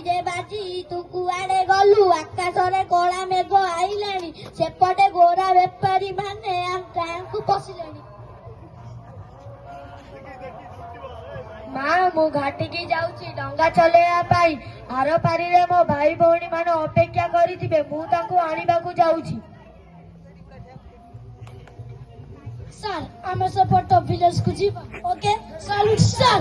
रे बाजी तू कुआड़े गलु आकाशरे कला मेघ आइलाणी सेपटे गोरा बेपारी माने आम ट्रेन को पशिलाणी माँ मु घाटी की जाउची डंगा चलेया पाई आर पारी रे मो भाई भौणी माने अपेक्षा करिथिबे मु तांको आनिबाकू जाउची सर आमे सपोर्ट विलेज को जीवा ओके सैल्यूट सर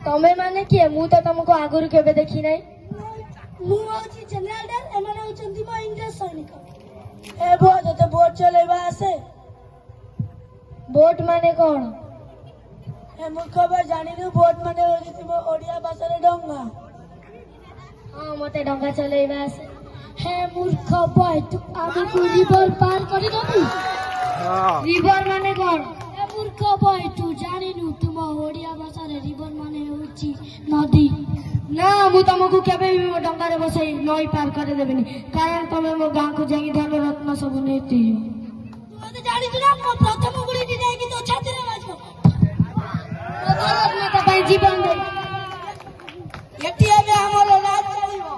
तमे माने किए मु तो तुमको आगुरु केबे देखि नै मु होची जनरल एमाने होचंती मो इंग्लिश सैनिक ए भो जते बोट चलेबा आसे बोट माने कोन ए मूर्ख बा जानिनु बोट माने होची मो ओडिया भाषा रे डंगा हां मते डंगा चलेबा आसे हे मूर्ख बॉय तू आमी को रिवर पार करि दबी रिवर माने कोन हे मूर्ख बॉय तू जानिनु तुम ओडिया भाषा रे रिवर माने होची नदी ना मु तुमको केबे भी मो डंगा रे बसई नई पार करे देबेनी कारण तमे मो गां को जाई धन रत्न सब नेती तू मते जानि छु ना मो प्रथम गुली दी जाई कि तो छाती रे बाजो रत्न त भाई जीवन दे एटीएम में हमर राज चलिबो